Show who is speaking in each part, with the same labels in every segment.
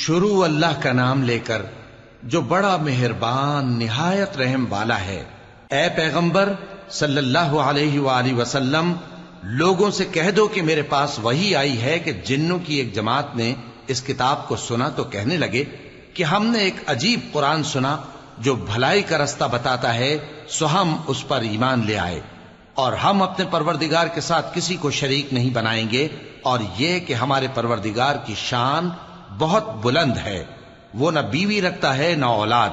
Speaker 1: شروع اللہ کا نام لے کر جو بڑا مہربان نہایت رحم والا ہے۔ اے پیغمبر صلی اللہ علیہ وآلہ وسلم، لوگوں سے کہہ دو کہ میرے پاس وحی آئی ہے کہ جنوں کی ایک جماعت نے اس کتاب کو سنا تو کہنے لگے کہ ہم نے ایک عجیب قرآن سنا جو بھلائی کا رستہ بتاتا ہے، سو ہم اس پر ایمان لے آئے، اور ہم اپنے پروردگار کے ساتھ کسی کو شریک نہیں بنائیں گے، اور یہ کہ ہمارے پروردگار کی شان بہت بلند ہے، وہ نہ بیوی رکھتا ہے نہ اولاد،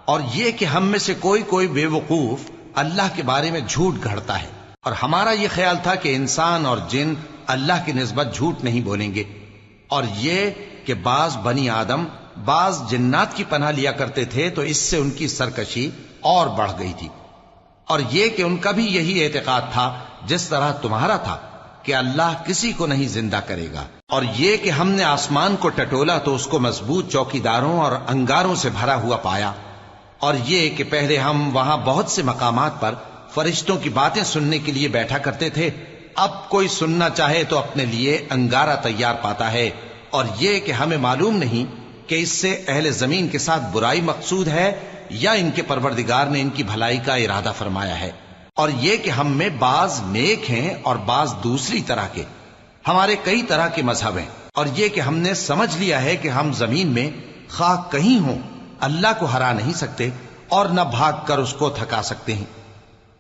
Speaker 1: اور یہ کہ ہم میں سے کوئی بے وقوف اللہ کے بارے میں جھوٹ گھڑتا ہے، اور ہمارا یہ خیال تھا کہ انسان اور جن اللہ کی نسبت جھوٹ نہیں بولیں گے، اور یہ کہ بعض بنی آدم بعض جنات کی پناہ لیا کرتے تھے تو اس سے ان کی سرکشی اور بڑھ گئی تھی، اور یہ کہ ان کا بھی یہی اعتقاد تھا جس طرح تمہارا تھا کہ اللہ کسی کو نہیں زندہ کرے گا، اور یہ کہ ہم نے آسمان کو ٹٹولا تو اس کو مضبوط چوکیداروں اور انگاروں سے بھرا ہوا پایا، اور یہ کہ پہلے ہم وہاں بہت سے مقامات پر فرشتوں کی باتیں سننے کے لیے بیٹھا کرتے تھے، اب کوئی سننا چاہے تو اپنے لیے انگارہ تیار پاتا ہے، اور یہ کہ ہمیں معلوم نہیں کہ اس سے اہل زمین کے ساتھ برائی مقصود ہے یا ان کے پروردگار نے ان کی بھلائی کا ارادہ فرمایا ہے، اور یہ کہ ہم میں بعض نیک ہیں اور بعض دوسری طرح کے، ہمارے کئی طرح کے مذہب ہیں، اور یہ کہ ہم نے سمجھ لیا ہے کہ ہم زمین میں خواہ کہیں ہوں اللہ کو ہرا نہیں سکتے اور نہ بھاگ کر اس کو تھکا سکتے ہیں،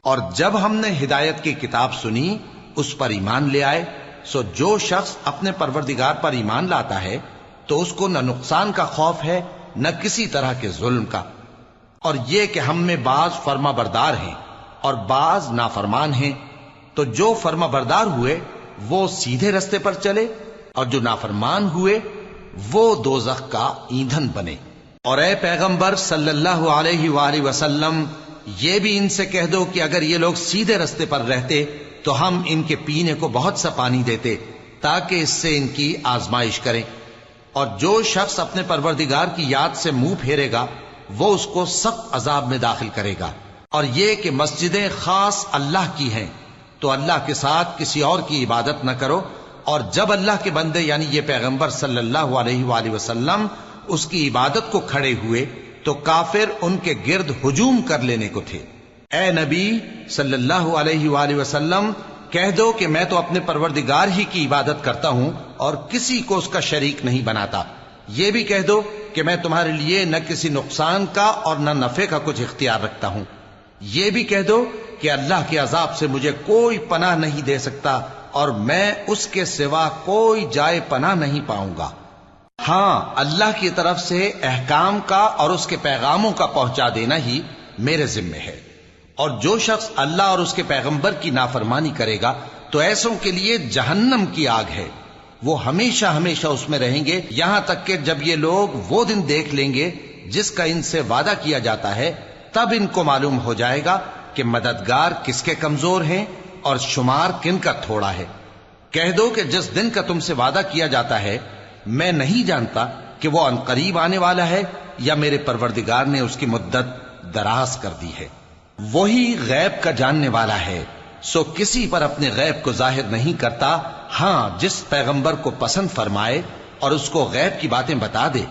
Speaker 1: اور جب ہم نے ہدایت کی کتاب سنی اس پر ایمان لے آئے، سو جو شخص اپنے پروردگار پر ایمان لاتا ہے تو اس کو نہ نقصان کا خوف ہے نہ کسی طرح کے ظلم کا، اور یہ کہ ہم میں بعض فرما بردار ہیں اور بعض نافرمان ہیں، تو جو فرما بردار ہوئے وہ سیدھے رستے پر چلے، اور جو نافرمان ہوئے وہ دوزخ کا ایندھن بنے۔ اور اے پیغمبر صلی اللہ علیہ وآلہ وسلم، یہ بھی ان سے کہہ دو کہ اگر یہ لوگ سیدھے رستے پر رہتے تو ہم ان کے پینے کو بہت سا پانی دیتے تاکہ اس سے ان کی آزمائش کریں، اور جو شخص اپنے پروردگار کی یاد سے منہ پھیرے گا وہ اس کو سخت عذاب میں داخل کرے گا، اور یہ کہ مسجدیں خاص اللہ کی ہیں تو اللہ کے ساتھ کسی اور کی عبادت نہ کرو، اور جب اللہ کے بندے یعنی یہ پیغمبر صلی اللہ علیہ وآلہ وسلم اس کی عبادت کو کھڑے ہوئے تو کافر ان کے گرد ہجوم کر لینے کو تھے۔ اے نبی صلی اللہ علیہ وآلہ وسلم، کہہ دو کہ میں تو اپنے پروردگار ہی کی عبادت کرتا ہوں اور کسی کو اس کا شریک نہیں بناتا، یہ بھی کہہ دو کہ میں تمہارے لیے نہ کسی نقصان کا اور نہ نفع کا کچھ اختیار رکھتا ہوں، یہ بھی کہہ دو کہ اللہ کے عذاب سے مجھے کوئی پناہ نہیں دے سکتا اور میں اس کے سوا کوئی جائے پناہ نہیں پاؤں گا، ہاں اللہ کی طرف سے احکام کا اور اس کے پیغاموں کا پہنچا دینا ہی میرے ذمہ ہے، اور جو شخص اللہ اور اس کے پیغمبر کی نافرمانی کرے گا تو ایسوں کے لیے جہنم کی آگ ہے، وہ ہمیشہ ہمیشہ اس میں رہیں گے، یہاں تک کہ جب یہ لوگ وہ دن دیکھ لیں گے جس کا ان سے وعدہ کیا جاتا ہے، تب ان کو معلوم ہو جائے گا کہ مددگار کس کے کمزور ہیں اور شمار کن کا تھوڑا ہے۔ کہہ دو کہ جس دن کا تم سے وعدہ کیا جاتا ہے میں نہیں جانتا کہ وہ عنقریب آنے والا ہے یا میرے پروردگار نے اس کی مدت دراز کر دی ہے، وہی غیب کا جاننے والا ہے، سو کسی پر اپنے غیب کو ظاہر نہیں کرتا، ہاں جس پیغمبر کو پسند فرمائے اور اس کو غیب کی باتیں بتا دے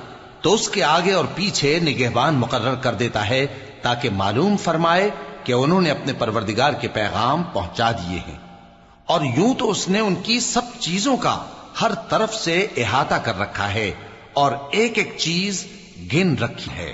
Speaker 1: تو اس کے آگے اور پیچھے نگہبان مقرر کر دیتا ہے تاکہ معلوم فرمائے کہ انہوں نے اپنے پروردگار کے پیغام پہنچا دیے ہیں، اور یوں تو اس نے ان کی سب چیزوں کا ہر طرف سے احاطہ کر رکھا ہے اور ایک ایک چیز گن رکھی ہے۔